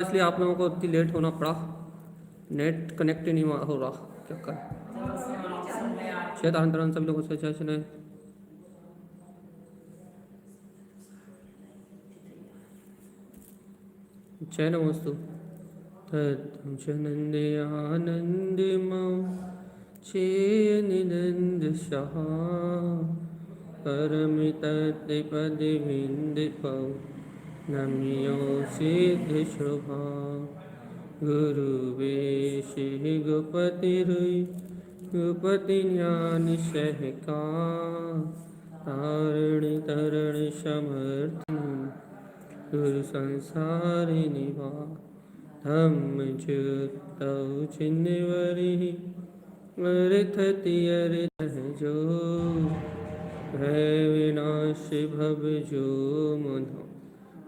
इसलिए आप लोगों को इतनी लेट होना पड़ा। नेट कनेक्ट ही नहीं हो रहा, क्या कर शैतान तरन सभी लोगों से चैचने चैन वस्तु तत्म चनंदे आनंदमो चेनिनंद शाह परमितपदिविंदिपौ नम्यो सिद्ध शोभा गुरु वेशि गोपतिरुई गोपति ज्ञान सहका तारण तरण समर्थन गुरु संसारि निवा धम्म च्युतौ चिन्नवरि अर्थति अरिथ जो भय विनाशि भव जो मधो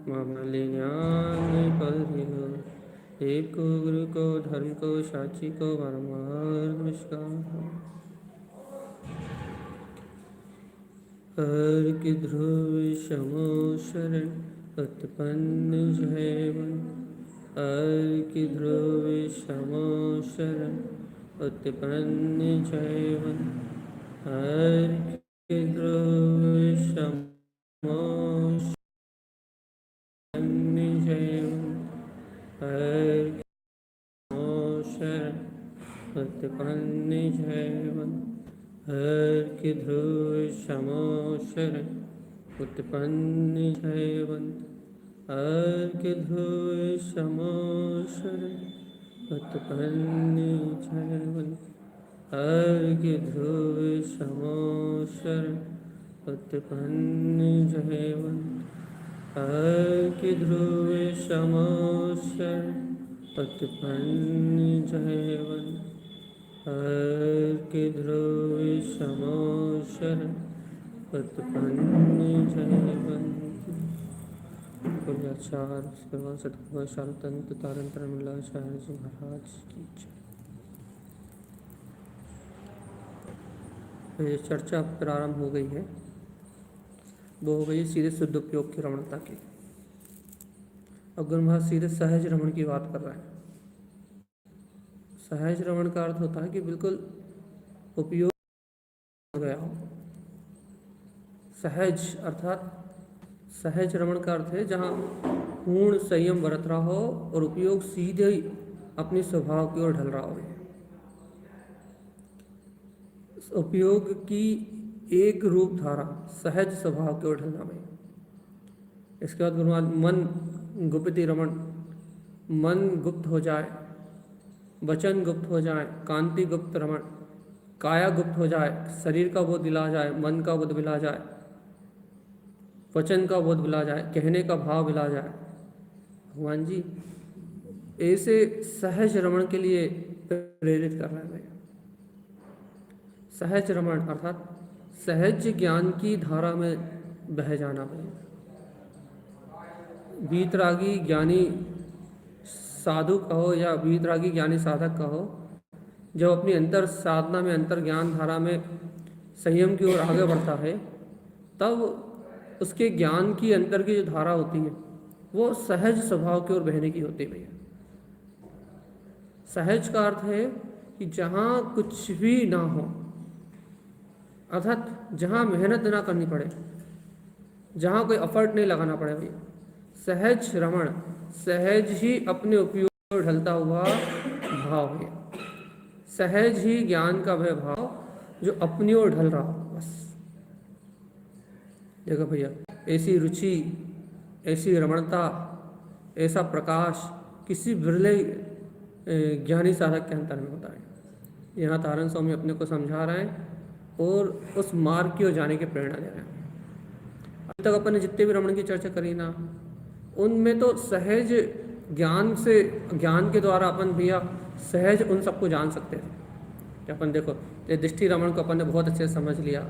ममल ज्ञान परिहो देव को गुरु को धर्म को साक्षी को परमार्थ नमस्कार। हर की ध्रुव समो शरण उत्पन्न जयवन हर की ध्रुव समो शरण उत्पन्न जयवन हर की ध्रुव समो शरण जयवन हर शरण उत्पन्न जयवन हर की ध्रुव समो शरण उत्पन्न जयवन हर की ध्रुव समो शरण उत्पन्न जयवन हर की ध्रुव समो शरण उत्पन्न जयवन हर की ध्रुव समो शरण उत्पन्न जयवन हर की ध्रुव समो शरण उत्पन्न जयवन पुण्याचार सेवा सदगुरु शांतंत तारंतर मिलाचार्य जी महाराज की जय। ये चर्चा प्रारंभ हो गई है, वो हो गई सीधे शुद्ध उपयोग की रमणता की। अब गुरु महाराज सीधे सहज रमण की बात कर रहे हैं। सहज रमण का अर्थ होता है कि बिल्कुल उपयोग हो गया हो। सहज अर्थात सहज रमण का अर्थ है जहाँ पूर्ण संयम बरत रहा हो और उपयोग सीधे ही अपने स्वभाव की ओर ढल रहा हो। उपयोग की एक रूप धारा सहज स्वभाव की ओर ढलना में। इसके बाद गुरु महाराज मन गुप्ति रमण, मन गुप्त हो जाए, वचन गुप्त हो जाए, कांति गुप्त रमण, काया गुप्त हो जाए, शरीर का बोध मिला जाए, मन का बोध मिला जाए, वचन का बोध मिला जाए, कहने का भाव मिला जाए। भगवान जी ऐसे सहज रमण के लिए प्रेरित कर रहे हैं। सहज रमण अर्थात सहज ज्ञान की धारा में बह जाना है। वीतरागी ज्ञानी साधु कहो या वीतरागी ज्ञानी साधक कहो, जब अपनी अंतर साधना में अंतर ज्ञान धारा में संयम की ओर आगे बढ़ता है, तब उसके ज्ञान की अंतर की जो धारा होती है वो सहज स्वभाव की ओर बहने की होती है। सहज का अर्थ है कि जहाँ कुछ भी ना हो, अर्थात जहाँ मेहनत ना करनी पड़े, जहाँ कोई एफर्ट नहीं लगाना पड़े भैया। सहज रमण, सहज ही अपने उपयोग पर ढलता हुआ भाव है। सहज ही ज्ञान का वह भाव जो अपनी ओर ढल रहा हो। बस देखो भैया, ऐसी रुचि, ऐसी रमणता, ऐसा प्रकाश किसी बिरले ज्ञानी साधक के अंतर में होता है। यहाँ तारण स्वामी अपने को समझा रहे हैं और उस मार्ग की ओर जाने की प्रेरणा दे रहे हैं। अभी तक अपन ने जितने भी रमण की चर्चा करी ना, उनमें तो सहज ज्ञान से, ज्ञान के द्वारा अपन भैया सहज उन सबको जान सकते थे कि अपन देखो ये दृष्टि रमण को अपन ने बहुत अच्छे से समझ लिया,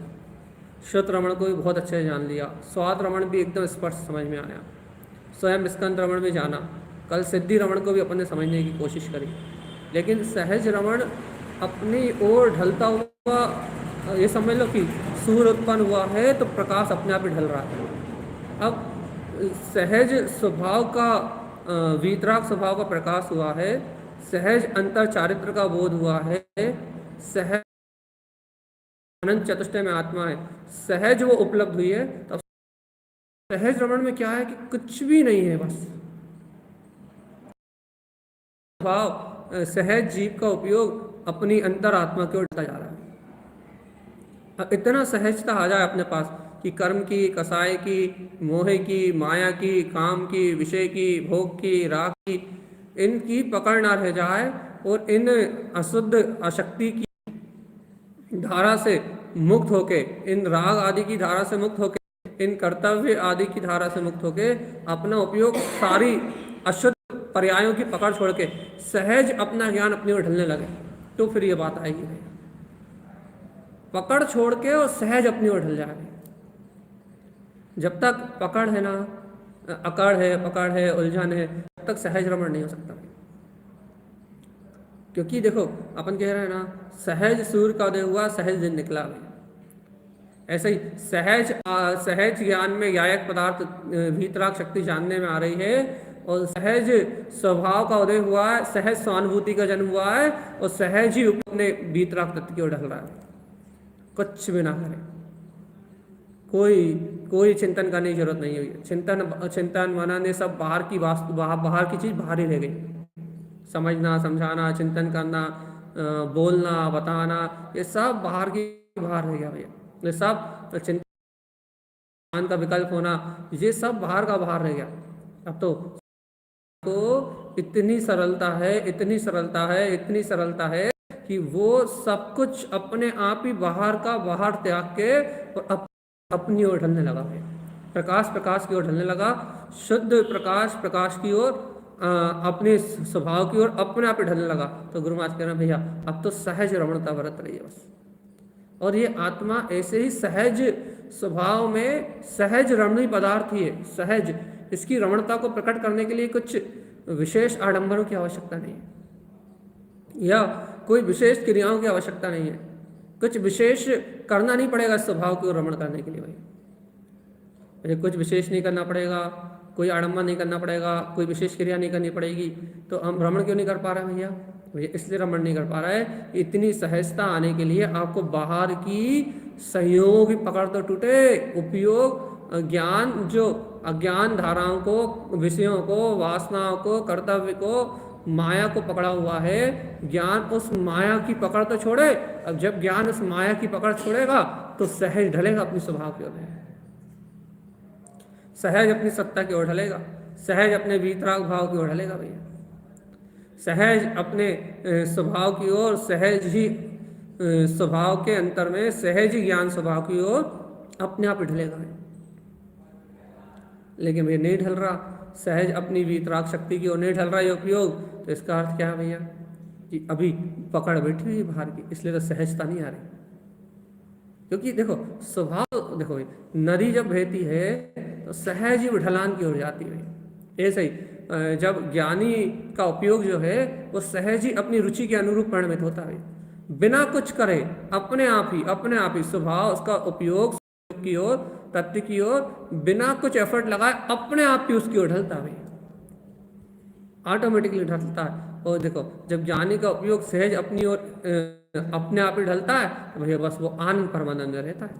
श्रुत रमण को भी बहुत अच्छे से जान लिया, स्वाद रमण भी एकदम स्पष्ट समझ में आया, स्वयं स्कंद रमण भी जाना, कल सिद्धि रमण को भी अपन ने समझने की कोशिश करी। लेकिन सहज रमण अपनी ओर ढलता हुआ, ये समझ लो कि सूर्य उत्पन्न हुआ है तो प्रकाश अपने आप ही ढल रहा है। अब सहज स्वभाव का वीतराग स्वभाव का प्रकाश हुआ है, सहज अंतर चारित्र का बोध हुआ है, सहज अनंत चतुष्टय में आत्मा है, सहज वो उपलब्ध हुई है, तब सहज रमण में क्या है कि कुछ भी नहीं है, बस भाव सहज जीव का उपयोग अपनी अंतर आत्मा की ओर ढलता जा रहा है। अब इतना सहजता आ जाए अपने पास कि कर्म की, कसाय की, मोह की, माया की, काम की, विषय की, भोग की, राग की, इनकी पकड़ ना रह जाए और इन अशुद्ध अशक्ति की धारा से मुक्त होके, इन राग आदि की धारा से मुक्त होके, इन कर्तव्य आदि की धारा से मुक्त होके अपना उपयोग सारी अशुद्ध पर्यायों की पकड़ छोड़ के सहज अपना ज्ञान अपनी ओर ढलने लगे, तो फिर ये बात आएगी। पकड़ छोड़ के और सहज अपनी ओर ढल जाएगी। जब तक पकड़ है ना, पकड़ है, उलझन है, तब तक सहज रमण नहीं हो सकता। क्योंकि देखो अपन कह रहे हैं ना, सहज सूर्य का उदय हुआ, सहज दिन निकला भाई। ऐसे ही सहज ज्ञान में यायक पदार्थ वीतराग शक्ति जानने में आ रही है, और सहज स्वभाव का उदय हुआ है, सहज सहानुभूति का जन्म हुआ है, और सहज ही अपने वीतराग तत्व की ओर ढल रहा है। कुछ भी ना करे, कोई चिंतन करने की जरूरत नहीं हुई। चिंतन मनन ये सब बाहर की वास्तु, बाहर की चीज बाहर ही रह गई। समझना, समझाना, चिंतन करना, बोलना, बताना, ये सब बाहर रह गया भैया। ये सब चिंतन का विकल्प होना, ये सब बाहर का बाहर रह गया। अब तो इतनी सरलता है, इतनी सरलता है कि वो सब कुछ अपने आप ही बाहर का बाहर त्याग के और अपनी ओर ढलने लगा है। प्रकाश की ओर ढलने लगा, शुद्ध प्रकाश की ओर, अपने स्वभाव की ओर अपने आप ही ढलने लगा। तो गुरु महाराज कह रहे हैं भैया अब तो सहज रमणता बरत रही है बस। और ये आत्मा ऐसे ही सहज स्वभाव में सहज रमणीय पदार्थ ही है, सहज। इसकी रमणता को प्रकट करने के लिए कुछ विशेष आडंबरों की आवश्यकता नहीं है, या कोई विशेष क्रियाओं की आवश्यकता नहीं है, कुछ विशेष करना नहीं पड़ेगा स्वभाव को रमण करने के लिए भाई। कुछ विशेष नहीं करना पड़ेगा, कोई आडंबर नहीं करना पड़ेगा, कोई विशेष क्रिया नहीं करनी पड़ेगी। तो हम रमण क्यों नहीं कर पा रहे हैं भैया? इसलिए रमण नहीं कर पा रहा है, इतनी सहजता आने के लिए आपको बाहर की संयोगों की पकड़ तो टूटे, उपयोग ज्ञान, जो अज्ञान धाराओं को, विषयों को, वासनाओं को, कर्तव्य को, माया को पकड़ा हुआ है, ज्ञान उस माया की पकड़ तो छोड़े। अब जब ज्ञान उस माया की पकड़ छोड़ेगा तो सहज ढलेगा अपनी स्वभाव की ओर, सहज अपनी सत्ता की ओर ढलेगा, सहज अपने वीतराग भाव की ओर ढलेगा भैया, सहज अपने स्वभाव की ओर, सहज ही स्वभाव के अंतर में सहज ही ज्ञान स्वभाव की ओर अपने आप ही ढलेगा। लेकिन भैया नहीं ढल रहा, सहज अपनी वीतराग शक्ति की ओर नहीं ढल रहा ये उपयोग। तो इसका अर्थ क्या है भैया कि अभी पकड़ बैठी हुई बाहर की, इसलिए तो सहजता नहीं आ रही। क्योंकि देखो स्वभाव, देखो नदी जब बहती है तो सहज ही ढलान की ओर जाती है। ऐसे ही जब ज्ञानी का उपयोग जो है वो सहज ही अपनी रुचि के अनुरूप परिणमित होता है, बिना कुछ करे अपने आप ही स्वभाव उसका उपयोग की ओर, तत्व की ओर, बिना कुछ एफर्ट लगाए अपने आप ही उसकी ओर ढलता है, ऑटोमेटिकली ढलता है। और देखो जब ज्ञानी का उपयोग सहज अपनी ओर अपने आप ही ढलता है तो भैया बस वो आनंद परमानंद में रहता है,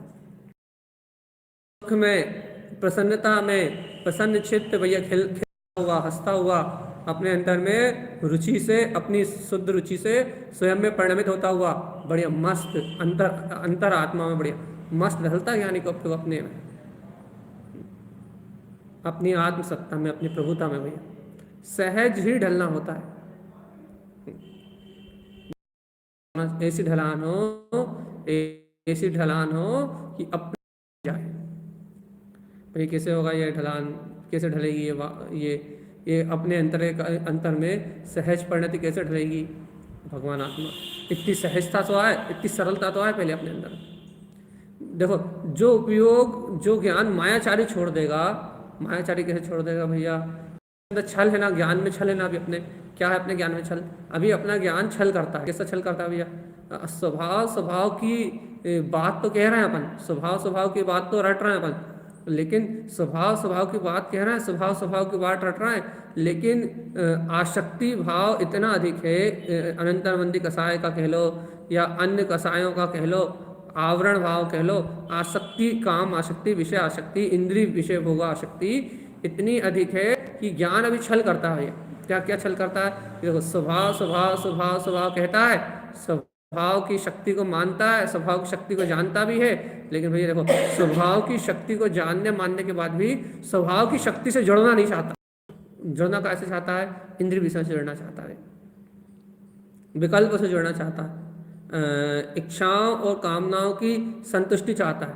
सुख में, प्रसन्नता में, प्रसन्न चित्त भैया खिलता हुआ, हंसता हुआ, अपने अंतर में रुचि से, अपनी शुद्ध रुचि से स्वयं में परिणमित होता हुआ बढ़िया मस्त अंतर आत्मा में बढ़िया मस्त ढलता है ज्ञानी का उपयोग अपने में, अपनी आत्मसत्ता में, अपनी प्रभुता में भैया सहज ही ढलना होता है। ऐसी ढलान हो कि अपने जाए भाई। कैसे होगा ये ढलान, कैसे ढलेगी ये अपने अंतर में सहज परिणति कैसे ढलेगी? भगवान आत्मा इतनी सहजता तो आए, इतनी सरलता तो आए पहले अपने अंदर। देखो जो उपयोग, जो ज्ञान मायाचारी छोड़ देगा, मायाचारी कैसे छोड़ देगा भैया? छल है ना, ज्ञान में छल है ना। अभी अपने क्या है, अपने ज्ञान में छल, अभी अपना ज्ञान छल करता है। कैसा छल करता है भैया? स्वभाव की बात तो कह रहे हैं अपन, स्वभाव की बात तो रट रहे हैं अपन, लेकिन स्वभाव की बात कह रहा है, स्वभाव की बात रट रहा है, लेकिन आसक्ति भाव इतना अधिक है, अनंतरबंदी कसाय का कह लो या अन्य कसायों का कह लो, आवरण भाव कह लो, आसक्ति, काम आसक्ति, विषय आसक्ति, इंद्रिय विषय भोग आसक्ति इतनी अधिक है कि ज्ञान अभी छल करता है। क्या क्या छल करता है? देखो, स्वभाव कहता है, स्वभाव की शक्ति को मानता है, स्वभाव की शक्ति को जानता भी है, लेकिन भैया देखो, स्वभाव की शक्ति को जानने मानने के बाद भी स्वभाव की शक्ति से जुड़ना नहीं चाहता। जुड़ना कैसे चाहता है? इंद्रिय विषय से जुड़ना चाहता है, विकल्प से जुड़ना चाहता है, इच्छाओं और कामनाओं की संतुष्टि चाहता है,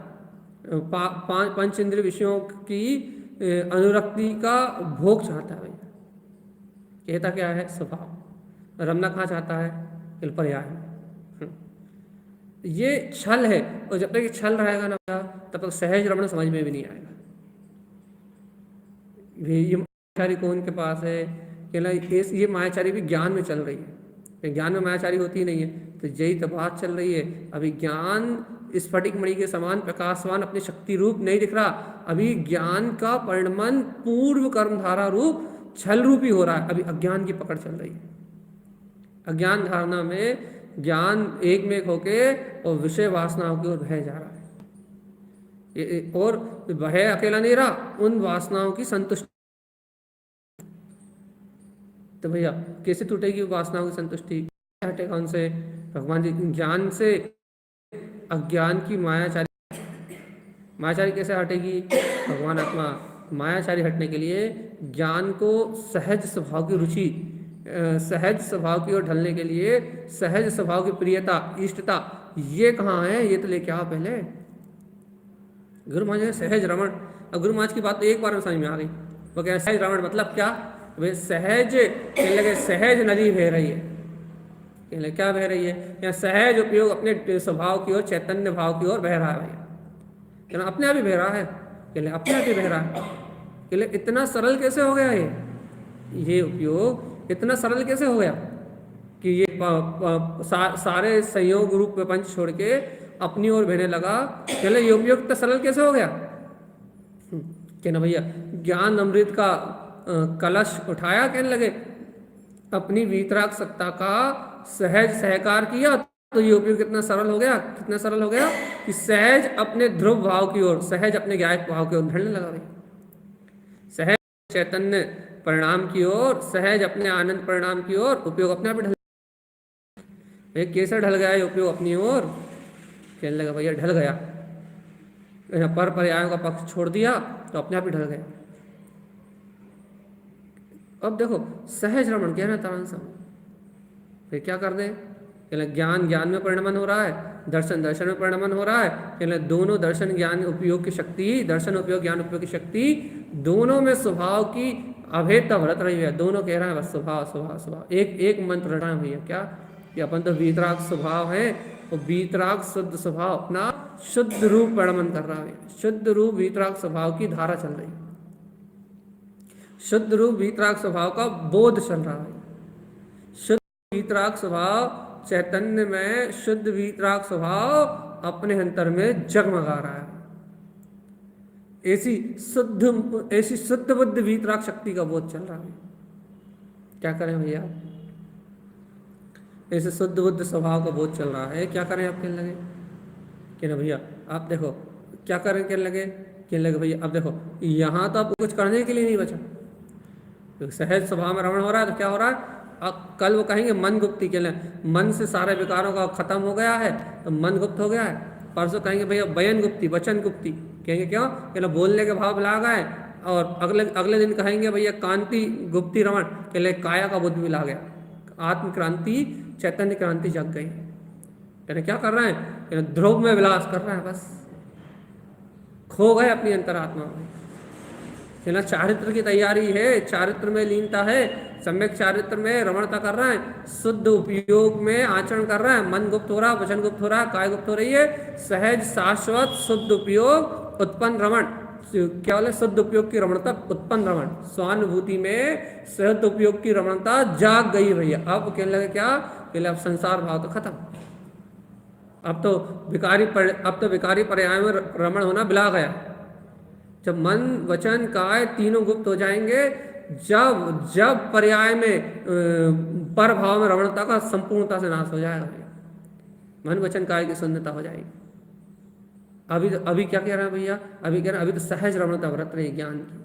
पंच इंद्रिय विषयों की अनुरक्ति का भोग चाहता है। भैया कहता क्या है? स्वभाव। रमना कहाँ चाहता है? पर्याय में। ये छल है, और जब तक ये छल रहेगा ना तब तक सहज रमण समझ में भी नहीं आएगा। ये मायाचारी कौन के पास है? ये मायाचारी भी ज्ञान में चल रही है, ज्ञान में मायाचारी होती नहीं है। तो यही तो बात चल रही है। अभी ज्ञान स्फटिक मणि के समान प्रकाशवान अपने शक्ति रूप नहीं दिख रहा, अभी ज्ञान का परिणमन पूर्व कर्मधारा रूप छल रूप ही हो रहा है। अभी अज्ञान की पकड़ चल रही है। अज्ञान धारणा में ज्ञान एक में होके और विषय वासनाओं की ओर बह जा रहा है, और बह अकेला नहीं रहा, उन वासनाओं की संतुष्टि। तो भैया कैसे टूटेगी वासनाओं की संतुष्टि? हटेगा उनसे? भगवान जी ज्ञान से अज्ञान की मायाचारी कैसे हटेगी? भगवान आत्मा मायाचारी हटने के लिए ज्ञान को सहज स्वभाव की रुचि, सहज स्वभाव की ओर ढलने के लिए सहज स्वभाव की प्रियता, इष्टता, ये कहाँ है? ये तो लेके आओ पहले। गुरु महाराज सहज रमण। अब गुरु महाराज की बात तो एक बार में समझ में आ गई। वो कह सहज रमण मतलब क्या? वे सहज कहने लगे, सहज नदी बह रही है। कहने क्या बह रही है? या सहज उपयोग अपने स्वभाव की ओर, चैतन्य भाव की ओर बह रहा है। भैया कहना अपने आप ही बह रहा है। कहले अपने आप ही बह रहा है। कहले इतना सरल कैसे हो गया ये उपयोग इतना सरल कैसे हो गया कि ये सारे संयोग रूप प्रपंच छोड़ के अपनी ओर बहने लगा? कहले ये उपयोग इतना सरल कैसे हो गया? कहना भैया ज्ञान अमृत का कलश उठाया, कहने लगे अपनी वीतराग सत्ता का सहज सहकार किया, तो ये उपयोग कितना सरल हो गया। कितना सरल हो गया कि सहज अपने ध्रुव भाव की ओर, सहज अपने ज्ञायक भाव की ओर ढलने लगा। भाई सहज चैतन्य परिणाम की ओर, सहज अपने आनंद परिणाम की ओर उपयोग अपने आप ढल। कैसे ढल गया ये उपयोग अपनी ओर? कहने लगा भैया ढल गया, पर पर्यायों का पक्ष छोड़ दिया तो अपने आप ही ढल गया। अब देखो सहज रमण कहना तारण सम, फिर क्या कर दे? कहले ज्ञान ज्ञान में परिणमन हो रहा है, दर्शन दर्शन में परिणमन हो रहा है। कहले दोनों दर्शन ज्ञान उपयोग की शक्ति, दर्शन उपयोग ज्ञान उपयोग की शक्ति, दोनों में स्वभाव की अभेदता भरत रही है। दोनों कह रहे हैं बस स्वभाव स्वभाव स्वभाव। एक मंत्र रटा है भैया क्या कि अपन तो वीतराग स्वभाव है, और वीतराग शुद्ध स्वभाव अपना शुद्ध रूप परिणमन कर रहा है। शुद्ध रूप वीतराग स्वभाव की धारा चल रही है, शुद्ध रूप वीतराग स्वभाव का बोध चल रहा है। शुद्ध वीतराग स्वभाव चैतन्य में, शुद्ध वीतराग स्वभाव अपने अंतर में जगमगा रहा है। ऐसी शुद्ध बुद्ध वीतराग शक्ति का बोध चल रहा है। क्या करें भैया? ऐसे शुद्ध बुद्ध स्वभाव का बोध चल रहा है, क्या करें? आप कहने लगे कि ना भैया आप देखो क्या करें? कहने लगे भैया अब देखो यहाँ तो आपको कुछ करने के लिए नहीं बचा। तो सहज स्वभाव में रमण हो रहा है तो क्या हो रहा है? अब कल वो कहेंगे मन गुप्ती के लिए, मन से सारे विकारों का खत्म हो गया है तो मन गुप्त हो गया है। परसों कहेंगे भैया बयन गुप्ती, वचन गुप्ती, कहेंगे क्यों? कहना बोलने के भाव ला गए। और अगले दिन कहेंगे भैया कांति गुप्ती रमण, के लिए काया का बुद्ध भी ला गया, आत्म क्रांति चैतन्य क्रांति जग गई। कहना क्या कर रहे हैं? कहना ध्रुव में विलास कर रहे हैं, बस खो गए अपनी अंतरात्मा में। कहना चारित्र की तैयारी है, चारित्र में लीनता है, सम्यक चारित्र में रमणता कर रहा है, शुद्ध उपयोग में आचरण कर रहा है। मन गुप्त हो रहा है, वचन गुप्त हो रहा है, काय गुप्त हो रही है। सहज शाश्वत शुद्ध उपयोग उत्पन्न रमण, क्या बोले? शुद्ध उपयोग की रमणता उत्पन्न रमण, स्वानुभूति में शुद्ध उपयोग की रमणता जाग गई भैया। अब कहने लगे क्या? कहले अब संसार भाव तो खत्म, अब तो विकारी पर्याय में रमण होना बिला गया। जब मन वचन काय तीनों गुप्त हो जाएंगे, जब जब पर्याय में पर भाव में रमणता का संपूर्णता से नाश हो जाएगा भैया, मन वचन काय की शून्यता हो जाएगी। अभी क्या कह रहे हैं भैया, अभी कह रहे हैं अभी तो सहज रमणता बरत रही ज्ञान की,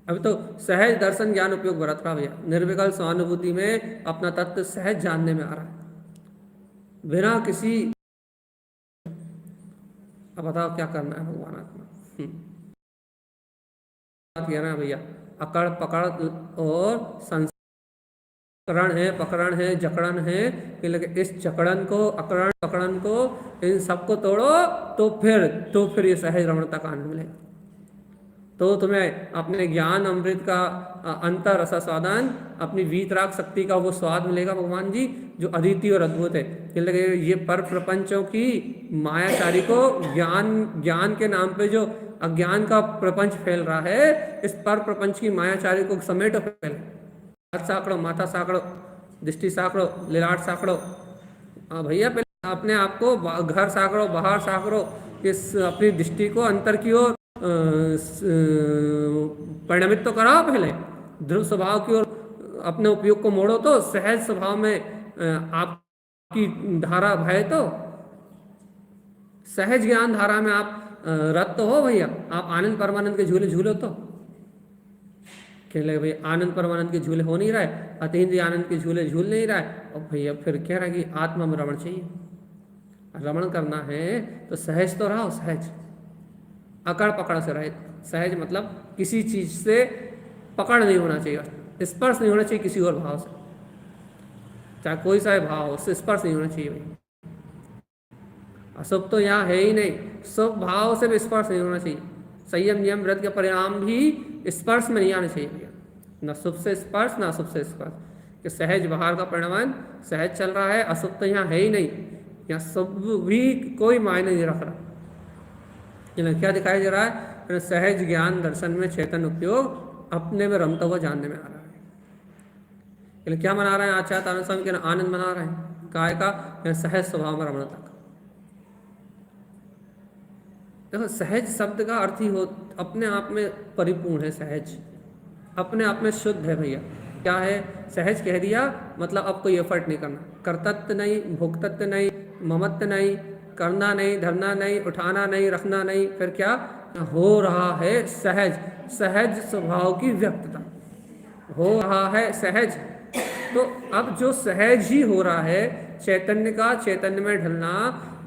अभी तो सहज दर्शन ज्ञान उपयोग बरत रहा भैया, निर्विकल्प स्वानुभूति में अपना तत्व सहज जानने में आ रहा है बिना किसी। अब बताओ क्या करना है भगवान आत्मा। बात कह रहे हैं भैया, अकड़ पकड़ और संस्करण है, पकड़न है, जकड़न है, इस जकड़न को, अकड़न पकड़न को, इन सबको तोड़ो तो फिर ये सहज रमणता का आनंद मिलेगा। तो तुम्हें अपने ज्ञान अमृत का अंतर रसा स्वादन, अपनी वीतराग शक्ति का वो स्वाद मिलेगा भगवान जी, जो अद्वितीय और अद्भुत है। ये पर प्रपंचों की मायाचारी को ज्ञान के नाम पे जो अज्ञान का प्रपंच फैल रहा है, इस पर प्रपंच की मायाचारी को समेटो पहले। हाथ साकड़ो, माथा साकड़ो, दृष्टि साकड़ो, लिलाट साकड़ो। भैया पहले अपने आप को घर साकड़ो, बाहर साकड़ो, इस अपनी दृष्टि को अंतर की ओर परिणमित तो कराओ पहले, ध्रुव स्वभाव की ओर अपने उपयोग को मोड़ो, तो सहज स्वभाव में आपकी धारा भय, तो सहज ज्ञान धारा में आप रत तो हो भैया, आप आनंद परमानंद के झूले झूलो। तो कह लगे भैया आनंद परमानंद के झूले हो नहीं रहा है, अतीन्द्रिय आनंद के झूले झूल नहीं रहा है, और भैया फिर कह रहा है कि आत्मा में रमण चाहिए। रमण करना है तो सहज तो रहो, सहज अकड़ पकड़ से रहे। सहज मतलब किसी चीज से पकड़ नहीं होना चाहिए, स्पर्श नहीं होना चाहिए किसी और भाव से, चाहे कोई सा भाव हो, उससे स्पर्श नहीं होना चाहिए भाई। अशुभ तो यहाँ है ही नहीं, शुभ भाव से भी स्पर्श नहीं होना चाहिए। संयम नियम व्रत के परिणाम भी स्पर्श में नहीं आना चाहिए भैया, न शुभ से स्पर्श न अशुभ से स्पर्श। कि सहज बाहर का परिणाम सहज चल रहा है, अशुभ तो यहाँ है ही नहीं, यहाँ शुभ भी कोई मायने नहीं रख रहा। क्या दिखाई दे रहा है, सहज ज्ञान दर्शन में चेतन उपयोग अपने में रमता हुआ जानने में आ रहा है। क्या मना रहे हैं आचार्य तारण स्वामी के, आनंद मना रहे हैं काय का, सहज स्वभाव में रमणता का। देखो सहज शब्द का अर्थ ही हो अपने आप में परिपूर्ण है, सहज अपने आप में शुद्ध है भैया। क्या है सहज कह दिया मतलब अब कोई एफर्ट नहीं करना, कर्तव्य नहीं, भोक्तत्व नहीं, ममत्व नहीं, करना नहीं, धरना नहीं, उठाना नहीं, रखना नहीं, फिर क्या हो रहा है सहज, सहज स्वभाव की व्यक्तता हो रहा है सहज। तो अब जो सहज ही हो रहा है, चैतन्य का चैतन्य में ढलना,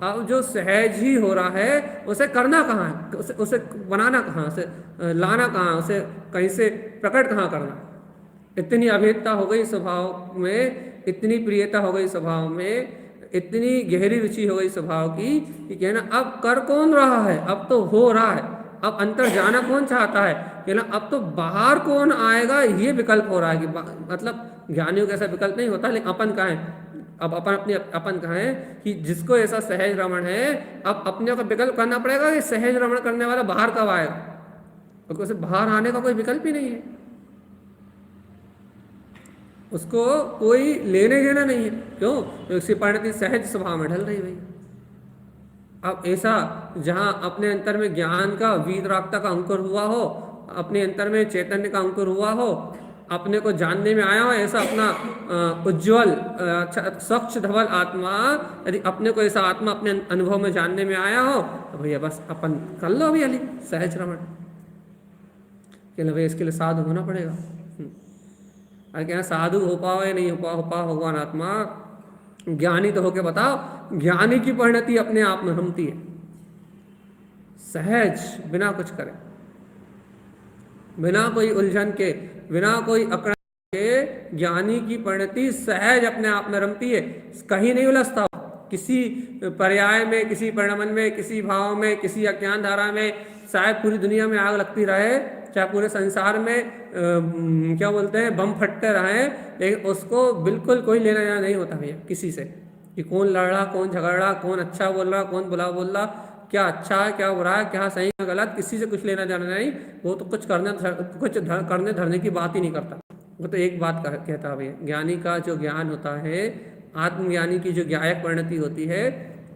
अब जो सहज ही हो रहा है उसे करना कहाँ है, उसे बनाना कहाँ, उसे लाना कहाँ, उसे कहीं से प्रकट कहाँ करना। इतनी अभेदता हो गई स्वभाव में, इतनी प्रियता हो गई स्वभाव में, इतनी गहरी रुचि हो गई स्वभाव की कि कहना अब कर कौन रहा है, अब तो हो रहा है, अब अंतर जाना कौन चाहता है, कहना अब तो बाहर कौन आएगा, ये विकल्प हो रहा है। कि मतलब ज्ञानियों का ऐसा विकल्प नहीं होता, लेकिन अपन का है, अब अपन अपने अपन कहा है कि जिसको ऐसा सहज रमण है, अब अपने को विकल्प करना पड़ेगा कि सहज रमण करने वाला बाहर कब आएगा, क्योंकि उसे बाहर आने का कोई विकल्प ही नहीं है, उसको कोई लेने देना नहीं है। क्यों? उसकी परिणति सहज स्वभाव में ढल रही भाई। अब ऐसा जहाँ अपने अंतर में ज्ञान का वीतरागता का अंकुर हुआ हो, अपने अंतर में चैतन्य का अंकुर हुआ हो, अपने को जानने में आया हो, ऐसा अपना उज्ज्वल स्वच्छ धवल आत्मा, यदि अपने को ऐसा आत्मा अपने अनुभव में जानने में आया हो तो भैया बस अपन कर लो अभी अली सहज रमण। कि भैया इसके लिए साधु होना पड़ेगा। अरे कहना साधु हो पाओ या नहीं हो पाओ भगवान आत्मा, ज्ञानी तो होके बताओ। ज्ञानी की परिणति अपने आप में रमती है सहज, बिना कुछ करे, बिना कोई उलझन के, बिना कोई अकड़ के। ज्ञानी की परिणति सहज अपने आप में रमती है, कहीं नहीं उलझता, किसी पर्याय में, किसी परिणमन में, किसी भाव में, किसी अज्ञान धारा में। शायद पूरी दुनिया में आग लगती रहे, चाहे पूरे संसार में क्या बोलते हैं बम फटते रहे, लेकिन उसको बिल्कुल कोई लेना देना नहीं होता भैया किसी से, कि कौन लड़ रहा, कौन झगड़ रहा, कौन अच्छा बोल रहा, कौन बुरा बोल रहा, क्या अच्छा है, क्या बुरा है, क्या सही है, गलत, किसी से कुछ लेना देना नहीं। वो तो कुछ करने धरने की बात ही नहीं करता। वो तो एक बात कहता है भैया, ज्ञानी का जो ज्ञान होता है, आत्मज्ञानी की जो ज्ञायक परिणति होती है,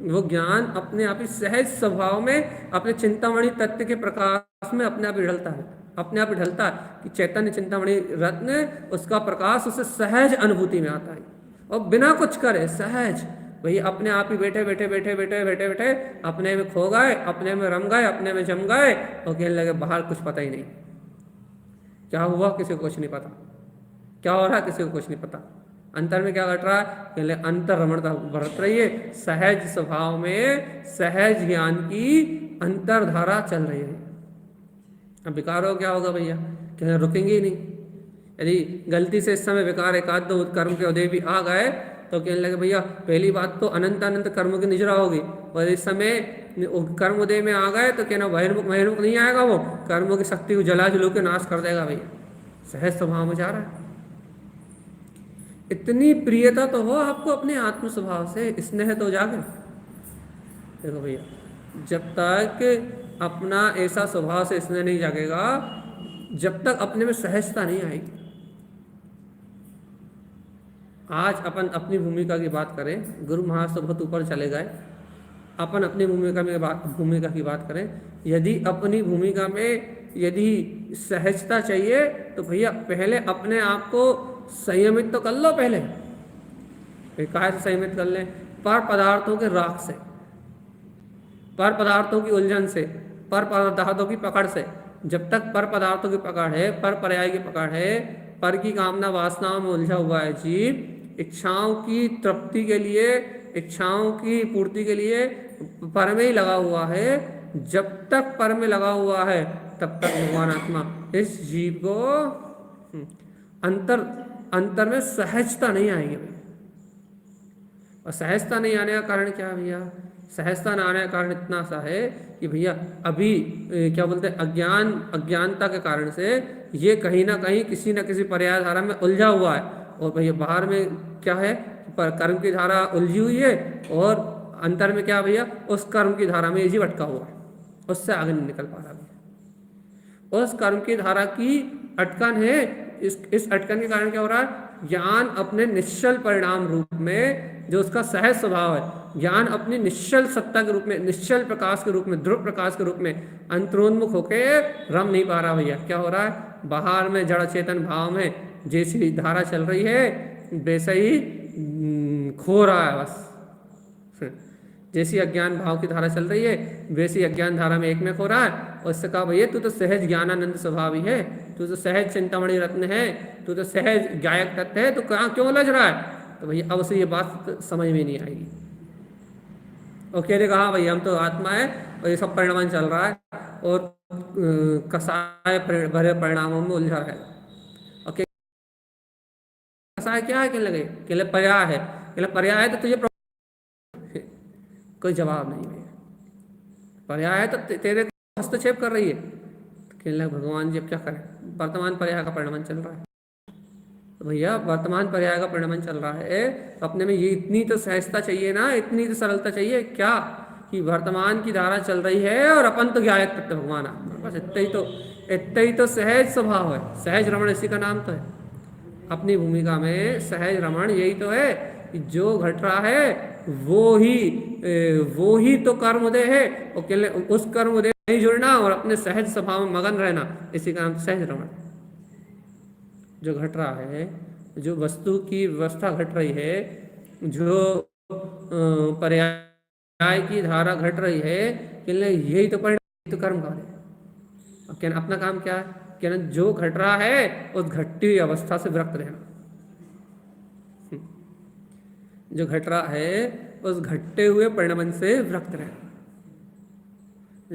वो ज्ञान अपने आप ही सहज स्वभाव में अपने चिंतामणि तत्व के प्रकाश में अपने आप ही ढलता है, अपने आप ही ढलता है कि चैतन्य चिंतामणि रत्न, उसका प्रकाश उसे सहज अनुभूति में आता है और बिना कुछ करे सहज वही अपने आप ही बैठे बैठे बैठे बैठे बैठे बैठे अपने में खो गए, अपने में रम गए, अपने में जम गए और कहने लगे बाहर कुछ पता ही नहीं, क्या हुआ किसी को कुछ नहीं पता, क्या हो रहा है किसी को कुछ नहीं पता, अंतर में क्या घट रहा है, कहले अंतर रमणता बरत रही है, सहज स्वभाव में सहज ज्ञान की अंतरधारा चल रही है। अब विकार हो क्या होगा भैया, कहने रुकेंगे ही नहीं। यदि गलती से इस समय विकार एकाध दो कर्म के उदय भी आ गए तो कहने लगे भैया पहली बात तो अनंत अनंत कर्मों की निजरा होगी, और इस समय कर्म उदय में आ गए तो कहना बहिर्मुख बहिर्मुख नहीं आएगा, वो कर्मों की शक्ति को जला जलू के नाश कर देगा भैया, सहज स्वभाव में जा रहा है। इतनी प्रियता तो हो आपको अपने आत्म स्वभाव से, स्नेह तो जागे। देखो भैया जब तक अपना ऐसा स्वभाव से स्नेह नहीं जागेगा, जब तक अपने में सहजता नहीं आएगी। आज अपन अपनी भूमिका की बात करें, गुरु महाराज तो बहुत ऊपर चले गए, अपन अपनी भूमिका की बात करें, यदि अपनी भूमिका में यदि सहजता चाहिए तो भैया पहले अपने आप को संयमित तो कर लो। पहले काहे से संयमित कर लें, पर पदार्थों के राग से, पर पदार्थों की उलझन से, पर पदार्थों की पकड़ से। जब तक पर पदार्थों की पकड़ है, पर पर्याय की पकड़ है, पर की कामना वासनाओं में उलझा हुआ है जीव, इच्छाओं की तृप्ति के लिए, इच्छाओं की पूर्ति के लिए पर में ही लगा हुआ है, जब तक पर में लगा हुआ है तब तक भगवान आत्मा इस जीव को अंतर में सहजता नहीं आएगी भैया। और सहजता नहीं आने का कारण क्या है भैया, सहजता न आने का कारण इतना सा है कि भैया अभी क्या बोलते हैं अज्ञानता के कारण से ये कहीं ना कहीं किसी न किसी पर्याय धारा में उलझा हुआ है, और भैया बाहर में क्या है पर कर्म की धारा उलझी हुई है, और अंतर में क्या भैया उस कर्म की धारा में ये जीव अटका हुआ है, उससे आगे नहीं निकल पा रहा भैया। उस कर्म की धारा की अटकन है, इस अटकन के कारण क्या हो रहा है, ज्ञान अपने निश्चल परिणाम रूप में जो उसका सहज स्वभाव है, ज्ञान अपनी निश्चल सत्ता के रूप में, निश्चल प्रकाश के रूप में, ध्रुव प्रकाश के रूप में अंतरोन्मुख होकर रम नहीं पा रहा भैया। क्या हो रहा है, बाहर में जड़ चेतन भाव में जैसी धारा चल रही है वैसे ही खो रहा है बस। जैसी अज्ञान भाव की धारा चल रही है वैसी अज्ञान धारा में एक में खो रहा है, और उससे कहा भैया तू तो सहज ज्ञानानंद स्वभाव ही है, तू तो सहज चिंतामणि रत्न है, तू तो सहज गायक तत्व है, तो कहाँ क्यों उलझ रहा है। तो भैया अब उसे ये बात समझ में नहीं आएगी। और कहने कहा भैया हम तो आत्मा है और ये सब परिणाम चल रहा है, और कसाय भरे परिणामों में उलझा है। और कसाय क्या है, कहने लगे कहले पर्याय है, कहले पर्याय है तो तुझे कोई जवाब नहीं है, पर्याय है तो तेरे हस्तक्षेप कर रही है। कहने लगे भगवान जी अब क्या करें, वर्तमान पर्याय का परिणाम चल रहा है। तो भैया वर्तमान पर्याय का परिणाम चल रहा है, तो अपने में ये इतनी तो सहजता चाहिए ना, इतनी तो सरलता चाहिए क्या कि वर्तमान की धारा चल रही है और अपन तो गायक तत्व भगवान आत्मा, बस इतना ही तो सहज स्वभाव है। सहज रमण इसी का नाम तो है। अपनी भूमिका में सहज रमण यही तो है कि जो घट रहा है वो ही तो कर्म उदय है, और केवल उस कर्म उदय में नहीं जुड़ना और अपने सहज स्वभाव में मगन रहना, इसी का नाम सहज रमण। जो घट रहा है, जो वस्तु की व्यवस्था घट रही है, जो पर्याय की धारा घट रही है, यही तो परिणाम, तो कर्म कार्य है। और क्या अपना काम क्या है, क्या जो घट रहा है उस घटती हुई अवस्था से विरक्त रहना। जो घट रहा है उस घटते हुए परिणाम से विरक्त रहना।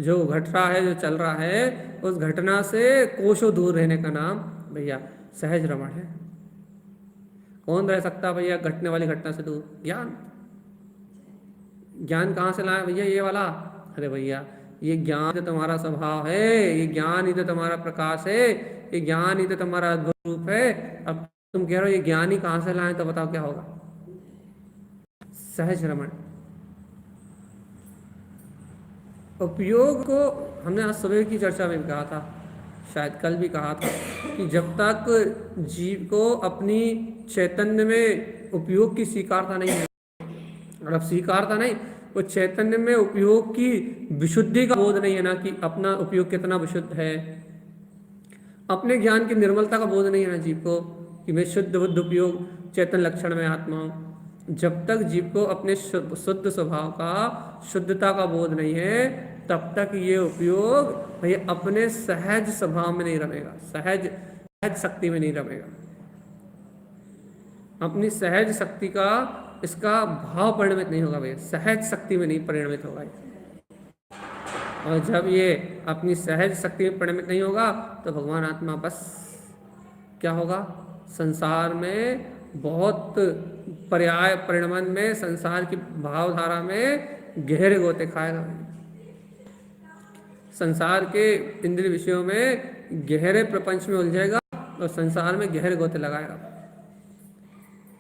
जो घट रहा है, जो चल रहा है, उस घटना से कोसों दूर रहने का नाम भैया सहज रमण है। कौन रह सकता भैया घटने वाली घटना से दूर? ज्ञान कहाँ से लाए भैया ये वाला? अरे भैया ये ज्ञान तो तुम्हारा स्वभाव है, ये ज्ञान ही तो तुम्हारा प्रकाश है, ये ज्ञान ही तो तुम्हारा अद्भुत रूप है। अब तुम कह रहे हो ये ज्ञान ही कहाँ से लाए, तो बताओ क्या होगा? सहज रमण। उपयोग को हमने आज सुबह की चर्चा में भी कहा था, शायद कल भी कहा था कि जब तक जीव को अपनी चैतन्य में उपयोग की स्वीकारता नहीं है, और अब स्वीकारता नहीं वो चैतन्य में उपयोग की विशुद्धि का बोध नहीं है ना, कि अपना उपयोग कितना विशुद्ध है। अपने ज्ञान की निर्मलता का बोध नहीं है ना जीव को, कि मैं शुद्ध बुद्ध उपयोग चेतन लक्षण में आत्मा हूँ। जब तक जीव को अपने शुद्ध स्वभाव का, शुद्धता का बोध नहीं है, तब तक ये उपयोग भैया अपने सहज स्वभाव में नहीं रमेगा, सहज शक्ति में नहीं रमेगा। अपनी सहज शक्ति का इसका भाव परिणमित नहीं होगा भैया, सहज शक्ति में नहीं परिणमित होगा। और जब ये अपनी सहज शक्ति में परिणमित नहीं होगा तो भगवान आत्मा बस क्या होगा, संसार में बहुत पर्याय परिणमन में, संसार की भावधारा में गहरे गोते खाएगा। संसार के इंद्रिय विषयों में गहरे प्रपंच में उलझेगा और संसार में गहरे गोते लगाएगा।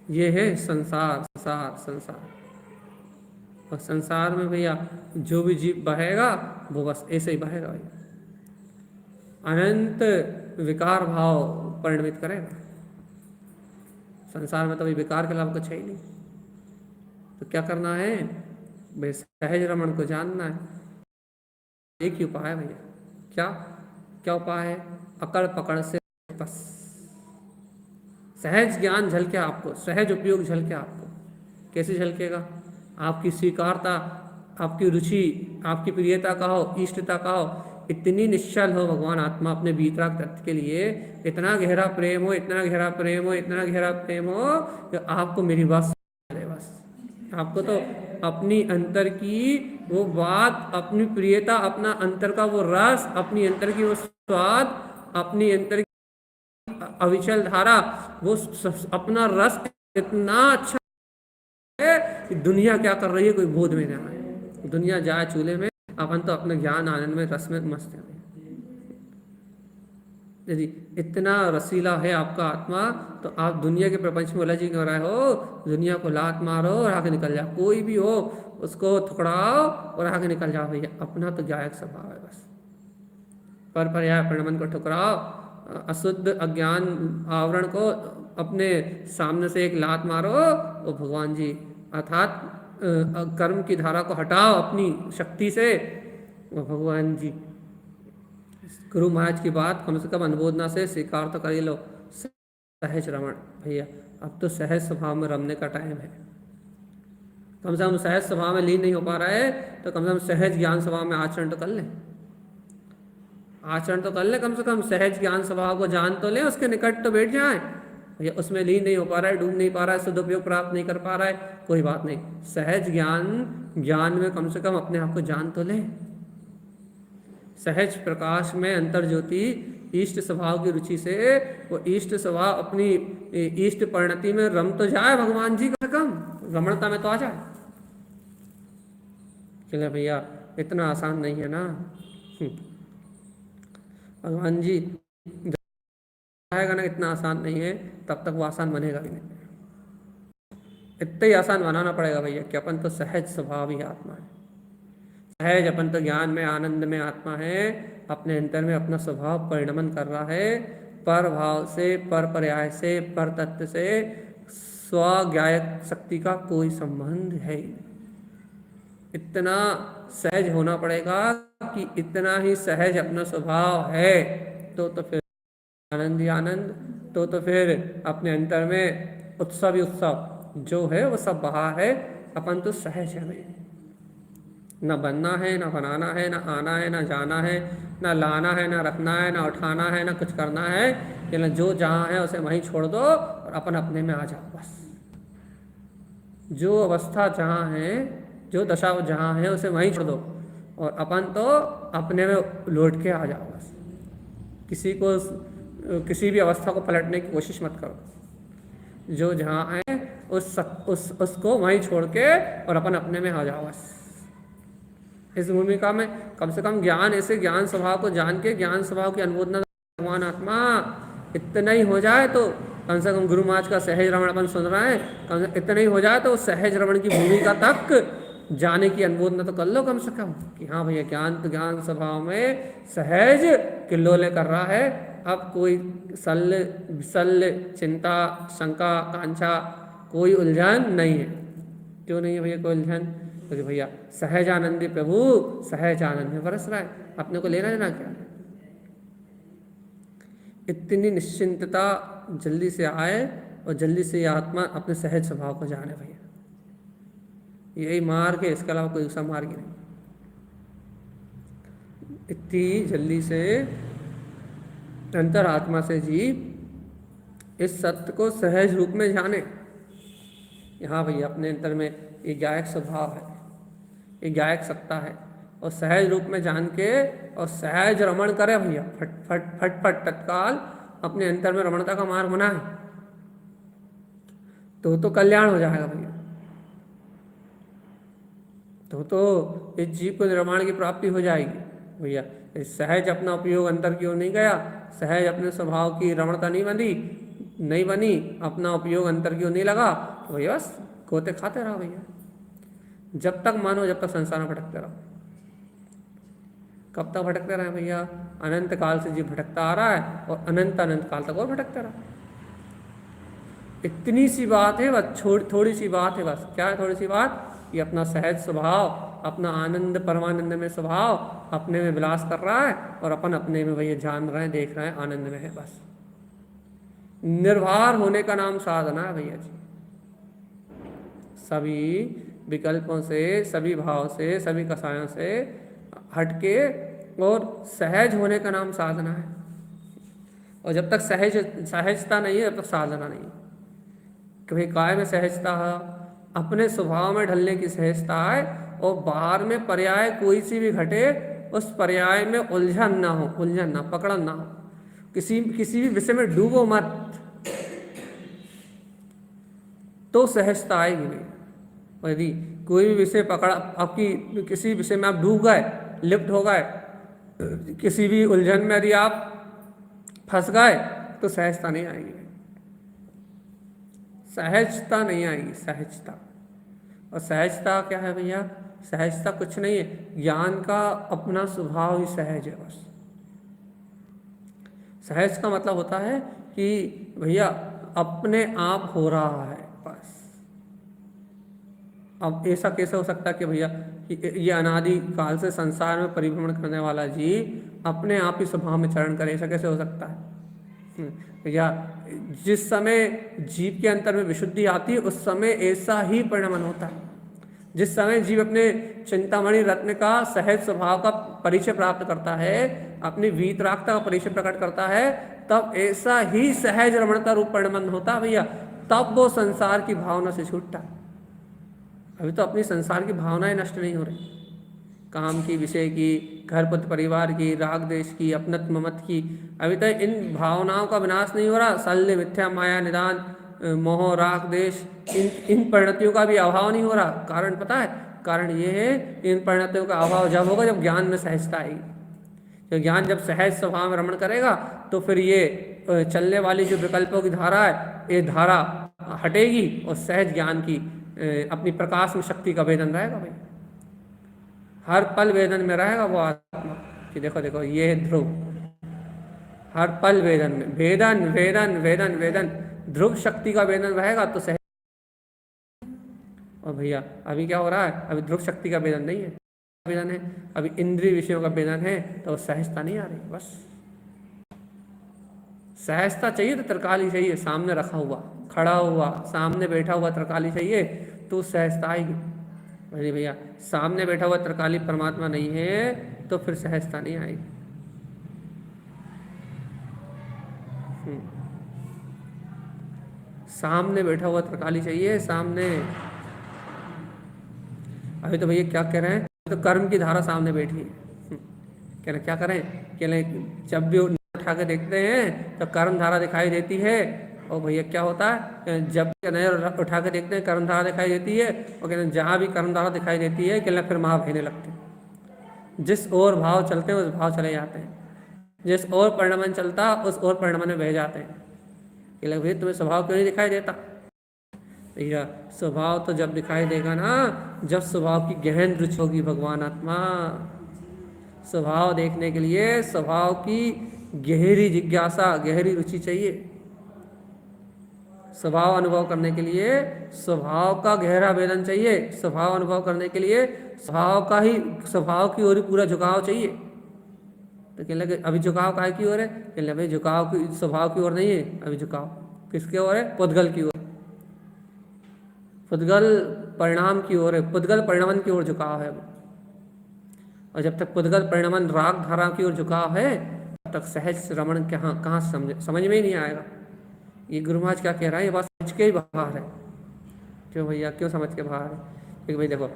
ये है संसार, संसार, संसार। और संसार में भैया जो भी जीव बहेगा वो बस ऐसे ही बहेगा भैया, अनंत विकार भाव परिणमित करेगा। संसार में तो विकार के अलावा कुछ है ही नहीं। तो क्या करना है भाई, सहज रमण को जानना है। एक ही उपाय है भैया, क्या क्या उपाय है, अकड़ पकड़ से बस सहज ज्ञान झलके आपको, सहज उपयोग झलके आपको। कैसे झलकेगा, आपकी स्वीकारता, आपकी रुचि, आपकी प्रियता का हो, इष्टता का हो, इतनी निश्चल हो भगवान आत्मा अपने वीतराग तत्व के लिए, इतना गहरा प्रेम हो, इतना गहरा प्रेम हो, इतना गहरा प्रेम हो कि आपको मेरी बात समझ, बस आपको तो अपनी अंतर की वो बात, अपनी प्रियता, अपना अंतर का वो रस, अपनी अंतर की वो स्वाद, अपनी अंतर की अविचल धारा, वो अपना रस इतना अच्छा है कि दुनिया क्या कर रही है कोई बोध में नहीं आए। दुनिया जाए चूल्हे में, अपन तो अपने ज्ञान आनंद में, रस में मस्त है। यदि इतना रसीला है आपका आत्मा तो आप दुनिया के प्रपंच में उलझ क्यों रहे हो। दुनिया को लात मारो और आगे निकल जाओ, कोई भी हो उसको थुकड़ाओ और आगे निकल जाओ भैया। अपना तो गायक स्वभाव है, बस पर पर्याय परिणमन को ठुकराओ, अशुद्ध अज्ञान आवरण को अपने सामने से एक लात मारो और भगवान जी अर्थात कर्म की धारा को हटाओ अपनी शक्ति से। और भगवान जी गुरु महाराज की बात कम से कम अनुमोदना से स्वीकार तो कर ही लो। सहज रमण भैया, अब तो सहज स्वभाव में रमने का टाइम है। कम से कम सहज स्वभाव में लीन नहीं हो पा रहा है तो कम से कम सहज ज्ञान स्वभाव में आचरण तो कर लें, आचरण तो कर ले, कम से कम सहज ज्ञान स्वभाव को जान तो ले, उसके निकट तो बैठ जाए भैया। उसमें लीन नहीं हो पा रहा है, डूब नहीं पा रहा है, सदुपयोग प्राप्त नहीं कर पा रहा है, कोई बात नहीं, सहज ज्ञान में कम से कम अपने आप को जान तो ले। सहज प्रकाश में अंतर ज्योति इष्ट स्वभाव की रुचि से वो इष्ट स्वभाव अपनी इष्ट परिणति में रम तो जाए भगवान जी, का कम रमणता में तो आ जाए। चले भैया, इतना आसान नहीं है ना। भगवान जी आएगा ना, इतना आसान नहीं है, तब तक वो आसान बनेगा भी नहीं। इतना ही आसान बनाना पड़ेगा भैया कि अपन तो सहज स्वभाव ही आत्मा है, सहज अपन तो ज्ञान में आनंद में आत्मा है, अपने अंतर में अपना स्वभाव परिणमन कर रहा है, पर भाव से, पर पर्याय से, पर तत्व से स्वज्ञायक शक्ति का कोई संबंध है ही नहीं। इतना सहज होना पड़ेगा कि इतना ही सहज अपना स्वभाव है तो फिर आनंद ही आनंद, तो फिर अपने अंतर में उत्सव ही उत्सव जो है वो सब बहा है। अपन तो सहज है भाई, ना बनना है, ना बनाना है, ना आना है, ना जाना है, ना लाना है, ना रखना है, ना उठाना है, ना कुछ करना है। लेकिन जो जहाँ है उसे वहीं छोड़ दो और अपन अपने में आ जाओ बस। जो अवस्था जहाँ है, जो दशा जहाँ है उसे वहीं छोड़ दो और अपन तो अपने में लौट के आ जाओ बस। किसी भी अवस्था को पलटने की कोशिश मत करो। जो जहाँ है उसको वहीं छोड़ के और अपन अपने में आ जाओ बस। इस भूमिका में कम से कम ज्ञान, ऐसे ज्ञान स्वभाव को जान के ज्ञान स्वभाव की अनुमोदना भगवान आत्मा इतना ही हो जाए तो कम से कम गुरु महाराज का सहज रमण अपन सुन रहे हैं, कम से इतना ही हो जाए तो सहज रमण की भूमिका तक जाने की अनुमोदना तो कर लो कम से कम कि हाँ भैया ज्ञान स्वभाव में सहज किल्लोले कर रहा है। अब कोई विसल्य चिंता शंका कांक्षा कोई उलझन नहीं है। क्यों नहीं है भैया कोई उलझन? तो भैया सहज आनंदी प्रभु सहज आनंद में बरस रहा है, अपने को लेना देना क्या है। इतनी निश्चिंतता जल्दी से आए और जल्दी से ये आत्मा अपने सहज स्वभाव को जाने भैया, यही मार्ग है, इसके अलावा कोई दूसरा मार्ग ही नहीं। इतनी जल्दी से अंतरात्मा से जीव इस सत्य को सहज रूप में जाने। यहाँ भैया अपने अंतर में ये गायक स्वभाव है, ये गायक सत्ता है, और सहज रूप में जान के और सहज रमण करे भैया, फट फट फट फट तत्काल अपने अंतर में रमणता का मार्ग बना है, तो कल्याण हो जाएगा भैया। तो इस जीव को निर्माण की प्राप्ति हो जाएगी भैया। सहज अपना उपयोग अंतर की ओर नहीं गया, सहज अपने स्वभाव की रमणता नहीं बनी, अपना उपयोग अंतर की ओर नहीं लगा, तो भैया बस गोते खाते रहो भैया, जब तक मानो, जब तक संसार में भटकते रहो। कब तक भटकते रहे भैया? अनंत काल से जीव भटकता आ रहा है और अनंत काल तक और भटकते रहो। इतनी सी बात है बस, थोड़ी सी बात है बस। क्या है थोड़ी सी बात? ये अपना सहज स्वभाव, अपना आनंद परमानंद में स्वभाव अपने में विलास कर रहा है, और अपन अपने में भैया जान रहे हैं, देख रहे हैं, आनंद में है बस। निर्भर होने का नाम साधना है भैया जी। सभी विकल्पों से, सभी भाव से, सभी कसायों से हटके और सहज होने का नाम साधना है। और जब तक सहजता नहीं है, तब तक साधना नहीं। कभी काय में सहजता है, अपने स्वभाव में ढलने की सहजता है, और बाहर में पर्याय कोई सी भी घटे उस पर्याय में उलझन ना हो, पकड़न ना हो, किसी भी विषय में डूबो मत, तो सहजता आएगी नहीं। और यदि कोई भी विषय पकड़ा, आपकी किसी विषय में आप डूब गए, लिप्त हो गए, किसी भी उलझन में यदि आप फंस गए, तो सहजता नहीं आएगी, सहजता नहीं आएगी, सहजता। और सहजता क्या है भैया? सहजता कुछ नहीं है, ज्ञान का अपना स्वभाव ही सहज है बस। सहज का मतलब होता है कि भैया अपने आप हो रहा है बस। अब ऐसा कैसे हो सकता है कि भैया ये अनादि काल से संसार में परिभ्रमण करने वाला जीव अपने आप ही स्वभाव में चरण करे? ऐसा कैसे हो सकता है भैया? जिस समय जीव के अंतर में विशुद्धि आती है, उस समय ऐसा ही परिणमन होता है। जिस समय जीव अपने चिंतामणि रत्न का सहज स्वभाव का परिचय प्राप्त करता है, अपनी वीतरागता का परिचय प्रकट करता है, तब ऐसा ही सहज रमणता रूप परिणमन होता है भैया। तब वो संसार की भावना से छूटता। अभी तो अपनी संसार की भावनाएं नष्ट नहीं हो रही, काम की, विषय की, घर पुत्र परिवार की, राग देश की, अपनत्व ममत्व की, अभी तक इन भावनाओं का विनाश नहीं हो रहा। शल्य, मिथ्या, माया, निदान, मोह, राग देश, इन परिणतियों का भी अभाव नहीं हो रहा। कारण पता है? कारण ये है, इन परिणतियों का अभाव जब होगा जब ज्ञान में सहजता आएगी। तो ज्ञान जब सहज स्वभाव में रमण करेगा, तो फिर ये चलने वाली जो विकल्पों की धारा है, ये धारा हटेगी और सहज ज्ञान की अपनी प्रकाश में शक्ति का वेदन रहेगा भाई। हर पल वेदन में रहेगा वो आत्मा कि देखो ये है ध्रुव। हर पल वेदन में, वेदन वेदन वेदन वेदन, ध्रुव शक्ति का वेदन रहेगा तो सहज। और भैया अभी क्या हो रहा है? अभी ध्रुव शक्ति का वेदन नहीं है, वेदन है अभी इंद्रिय विषयों का वेदन है, तो सहजता नहीं आ रही बस। सहजता चाहिए तो तरकाली चाहिए, सामने रखा हुआ, खड़ा हुआ, सामने बैठा हुआ तरकाली चाहिए तो सहजता आएगी। अरे भैया सामने बैठा हुआ तरकाली परमात्मा नहीं है तो फिर सहजता नहीं आएगी। सामने बैठा हुआ तरकाली चाहिए, सामने। अभी तो भैया क्या कह रहे हैं? तो कर्म की धारा सामने बैठी है। कह रहे क्या करें? कह रहे जब भी उठा के देखते हैं तो कर्म धारा दिखाई देती है। और भैया क्या होता है? जब नजर उठा के देखते हैं कर्म धारा दिखाई देती है, और कहते हैं जहाँ भी कर्म धारा दिखाई देती है कहना फिर वहाँ बहने लगते हैं। जिस ओर भाव चलते हैं उस भाव चले जाते हैं, जिस ओर परिणमन चलता उस ओर परिणमन में बह जाते हैं। कहला भैया तुम्हें स्वभाव क्यों नहीं दिखाई देता? भैया स्वभाव तो जब दिखाई देगा ना, जब स्वभाव की गहन रुचि होगी भगवान आत्मा। स्वभाव देखने के लिए स्वभाव की गहरी जिज्ञासा, गहरी रुचि चाहिए। स्वभाव अनुभव करने के लिए स्वभाव का गहरा वेदन चाहिए, स्वभाव अनुभव करने के लिए स्वभाव की ओर ही पूरा झुकाव चाहिए। तो कहने लगे अभी झुकाव काहे की ओर है? कहने लगे भाई झुकाव की स्वभाव की ओर नहीं है, अभी झुकाव किसके ओर है? पुद्गल की ओर, पुद्गल परिणाम की ओर है, पुद्गल परिणमन की ओर झुकाव है। और जब तक पुद्गल परिणमन राग धारा की ओर झुकाव है तब तक सहज रमण कहाँ समझ में ही नहीं आएगा। ये गुरु महाराज क्या कह रहा है, ये बात समझ के ही बाहर है। क्यों भैया, क्यों समझ के बाहर है? क्योंकि भाई देखो,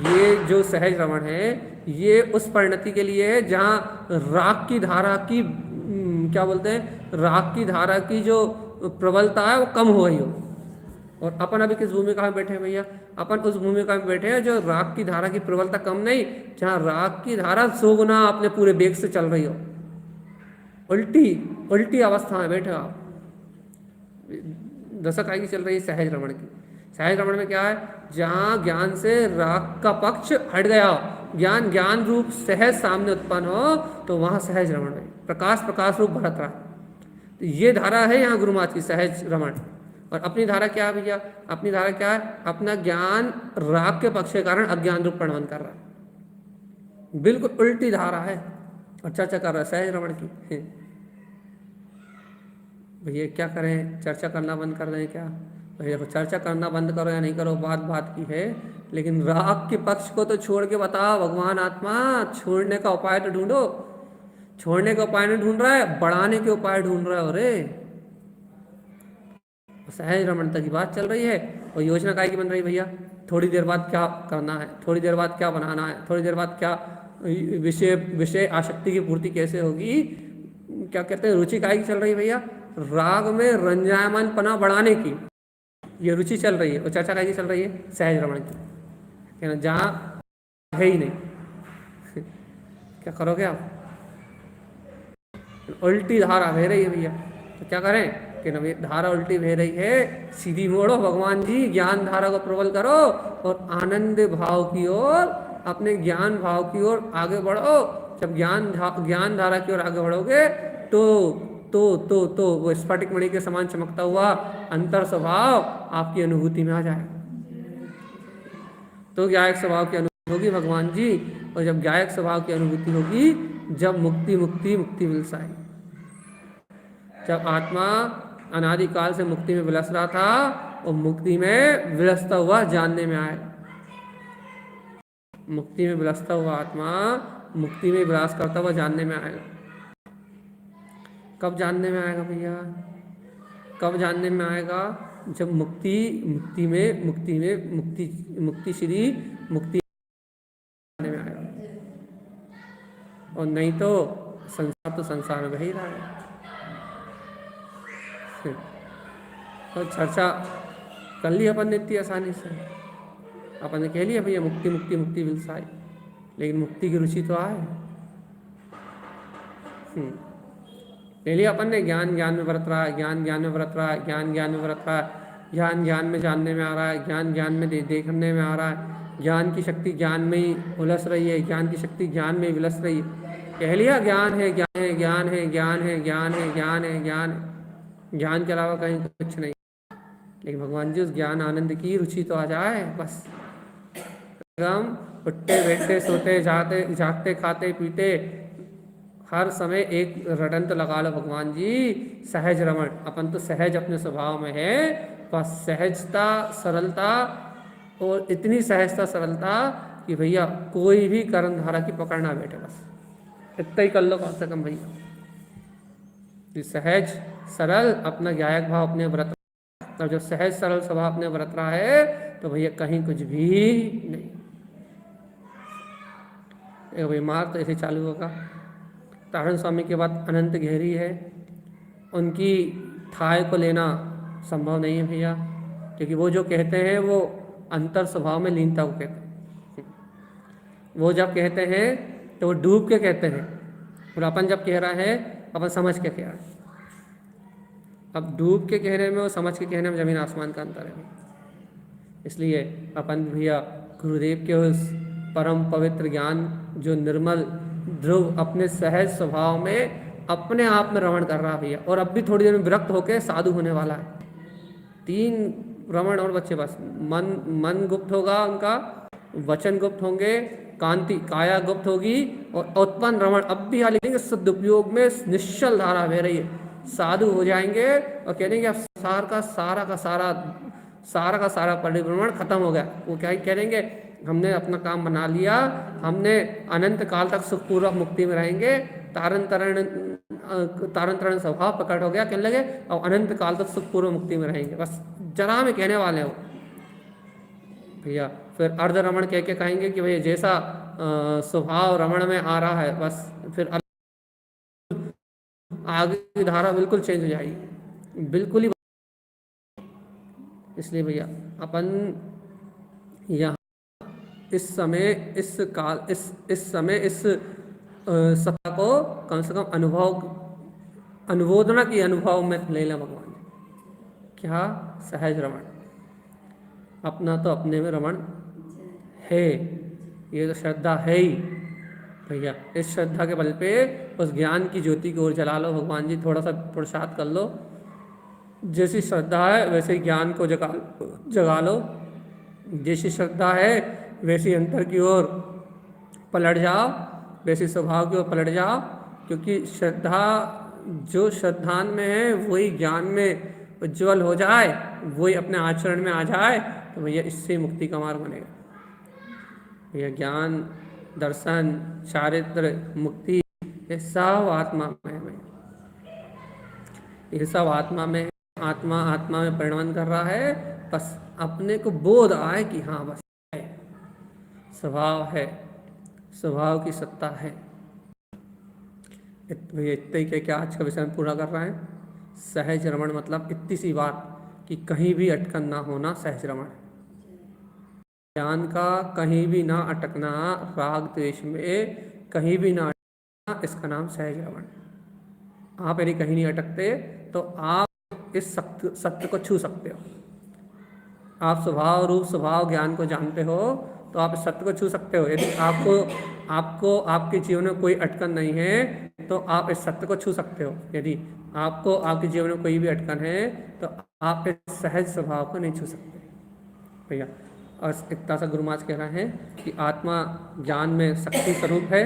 ये जो सहज रमण है ये उस परिणति के लिए है जहाँ राग की धारा की क्या बोलते हैं, राग की धारा की जो प्रबलता है वो कम हो गई हो। और अपन अभी किस भूमिका में बैठे हैं भैया? अपन उस भूमिका में बैठे हैं जो राग की धारा की प्रबलता कम नहीं, जहाँ राग की धारा 100 गुना अपने पूरे वेग से चल रही हो, उल्टी अवस्था में बैठे आप। दशक आएगी चल रही है सहज रमण की। सहज रमण में क्या है? जहाँ ज्ञान से राग का पक्ष हट गया, ज्ञान ज्ञान रूप सहज सामने उत्पन्न हो, तो वहाँ सहज रमण है, प्रकाश रूप बढ़त रहा। तो ये धारा है यहाँ गुरु महाराज की, सहज रमण। और अपनी धारा क्या है भैया? अपनी धारा क्या है? अपना ज्ञान राग के पक्ष के कारण अज्ञान रूप परिणमन कर रहा है, बिल्कुल उल्टी धारा है। और चर्चा कर रहा है सहज रमण की। भैया क्या करें, चर्चा करना बंद कर दें क्या? भैया देखो, चर्चा करना बंद करो या नहीं करो बात की है, लेकिन राग के पक्ष को तो छोड़ के बताओ। भगवान आत्मा छोड़ने का उपाय तो ढूंढो। छोड़ने का उपाय नहीं ढूंढ रहा है, बढ़ाने के उपाय ढूंढ रहा है। अरे सहज रमण तक की बात चल रही है और योजना काय की बन रही भैया? थोड़ी देर बाद क्या करना है, थोड़ी देर बाद क्या बनाना है, थोड़ी देर बाद क्या विषय आसक्ति की पूर्ति कैसे होगी, क्या कहते हैं, रुचि काय की चल रही है भैया? राग में रंजायमान पना बढ़ाने की ये रुचि चल रही है। और चर्चा काय की चल रही है? सहज रमण की, है ना, जहाँ है ही नहीं। क्या करोगे आप? उल्टी धारा बह रही है भैया, तो क्या करें कि नवी धारा उल्टी बह रही है, सीधी मोड़ो भगवान जी, ज्ञान धारा को प्रबल करो और आनंद भाव की ओर, अपने ज्ञान भाव की ओर आगे बढ़ो। जब ज्ञान धारा की ओर आगे बढ़ोगे तो वो स्फटिक मणि के समान चमकता हुआ अंतर स्वभाव आपकी अनुभूति में आ जाएगा। तो गायक स्वभाव की अनुभूति होगी भगवान जी। और जब गायक स्वभाव की अनुभूति होगी, जब मुक्ति विलसाई, जब आत्मा अनादिकाल से मुक्ति में विलस रहा था और मुक्ति में विलसता हुआ जानने में आएगा। मुक्ति में विलसता हुआ आत्मा मुक्ति में विलास करता हुआ जानने में आएगा। कब जानने में आएगा भैया? कब जानने में आएगा? जब मुक्ति श्री मुक्ति जानने में आएगा। और नहीं तो संसार में वही रहा है। तो चर्चा कर ली अपन ने इतनी आसानी से, अपन ने कह लिया भैया मुक्ति विलसाई, लेकिन मुक्ति की रुचि तो आए। ले लिया अपन ने, ज्ञान में बरत रहा है, ज्ञान में बरत रहा है, ज्ञान में बरत रहा है, ज्ञान में जानने में आ रहा है, ज्ञान में देखने में आ रहा है, ज्ञान की शक्ति ज्ञान में ही उलस रही है, ज्ञान की शक्ति ज्ञान में ही विलस रही है। कह लिया ज्ञान है, ज्ञान के अलावा कहीं कुछ नहीं। लेकिन भगवान जी उस ज्ञान आनंद की रुचि तो आ जाए बस। हम उठते बैठते सोते जागते खाते पीते हर समय एक रटन तो लगा लो भगवान जी, सहज रमण। अपन तो सहज अपने स्वभाव में है, बस सहजता सरलता, और इतनी सहजता सरलता कि भैया कोई भी कर्म धारा की पकड़ ना बैठे, बस इतना ही कर लो कम से कम भैया। सहज सरल अपना गायक भाव अपने व्रत, और जब सहज सरल स्वभाव अपने व्रत रहा है तो भैया कहीं कुछ भी नहीं। भाई मार तो ऐसे चालू होगा। तारण स्वामी की बात अनंत गहरी है, उनकी थाय को लेना संभव नहीं है भैया, क्योंकि वो जो कहते हैं वो अंतर स्वभाव में लीनता को कहते हैं। वो जब कहते हैं तो वो डूब के कहते हैं, और अपन जब कह रहा है अपन समझ के कह रहा है। अब डूब के कहने में और समझ के कहने में ज़मीन आसमान का अंतर है। इसलिए अपन भैया गुरुदेव के उस परम पवित्र ज्ञान जो निर्मल ध्रुव अपने सहज स्वभाव में अपने आप में रमण कर रहा भैया, और अब भी थोड़ी देर में विरक्त होकर साधु होने वाला है। 3 रमण और बच्चे बस। मन गुप्त होगा उनका, वचन गुप्त होंगे, कांति काया गुप्त होगी, और उत्पन्न रमण अब भी यहाँ लिखेंगे सदुपयोग में निश्चल धारा बह रही है। साधु हो जाएंगे और कहेंगे अब सारा का सारा परिभ्रमण खत्म हो गया। वो क्या ही कहेंगे, हमने अपना काम बना लिया, हमने अनंत काल तक सुखपूर्वक मुक्ति में रहेंगे, तारण तरण स्वभाव प्रकट हो गया, कहने लगे और अनंत काल तक सुखपूर्वक मुक्ति में रहेंगे। बस जरा में कहने वाले हो भैया। फिर अर्ध रमण कह के कहेंगे कि भैया जैसा स्वभाव रमण में आ रहा है, बस फिर आगे की धारा बिल्कुल चेंज हो जाएगी, बिल्कुल ही। इसलिए भैया अपन यहाँ इस समय इस सत्ता को कम से कम अनुमोदना की अनुभव में ले लें भगवान। क्या सहज रमण, अपना तो अपने में रमण है, ये तो श्रद्धा है ही भैया। इस श्रद्धा के बल पे उस ज्ञान की ज्योति की ओर जला लो भगवान जी, थोड़ा सा पुरुषार्थ कर लो, जैसी श्रद्धा है वैसे ही ज्ञान को जगा लो, जैसी श्रद्धा है वैसी अंतर की ओर पलट जाओ, वैसी स्वभाव की ओर पलट जाओ। क्योंकि श्रद्धा जो श्रद्धान में है वही ज्ञान में उज्ज्वल हो जाए, वही अपने आचरण में आ जाए, तो भैया इससे मुक्ति का मार्ग बनेगा भैया। ज्ञान, दर्शन, चारित्र, मुक्ति, ये सब आत्मा में है भैया, ये सब आत्मा में है। आत्मा में परिणमन कर रहा है, बस अपने को बोध आए कि हाँ बस है, स्वभाव है, स्वभाव की सत्ता है। भैया इतने ही क्या आज का विषय पूरा कर रहे हैं। सहज रमण मतलब इतनी सी बात कि कहीं भी अटकन ना होना सहज रमण। ज्ञान का कहीं भी ना अटकना, राग द्वेष में कहीं भी ना अटकना, इसका नाम सहज रमण। आप यदि कहीं नहीं अटकते तो आप इस सत्य को छू सकते हो। आप स्वभाव रूप स्वभाव ज्ञान को जानते हो तो आप इस सत्य को छू सकते हो। यदि आपको आपके जीवन में कोई अटकन नहीं है तो आप इस सत्य को छू सकते हो। यदि आपको आपके जीवन में कोई भी अटकन है तो आप इस सहज स्वभाव को नहीं छू सकते भैया। और इतना सा गुरु महाराज कह रहे हैं कि आत्मा ज्ञान में शक्ति स्वरूप है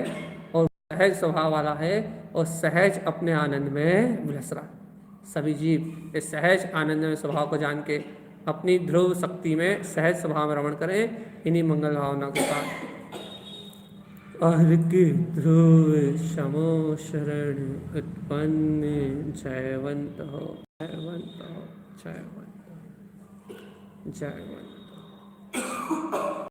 और सहज स्वभाव वाला है और सहज अपने आनंद में विलस रहा है। सभी जीव इस सहज आनंद में स्वभाव को जान के अपनी ध्रुव शक्ति में सहज स्वभाव में रमण करें, इन्हीं मंगल भावना के साथ। अर्घ ध्रुव शमो शरण उत्पन्न, जयवंत हो, जयवंत हो, जयवंत, जयवंत।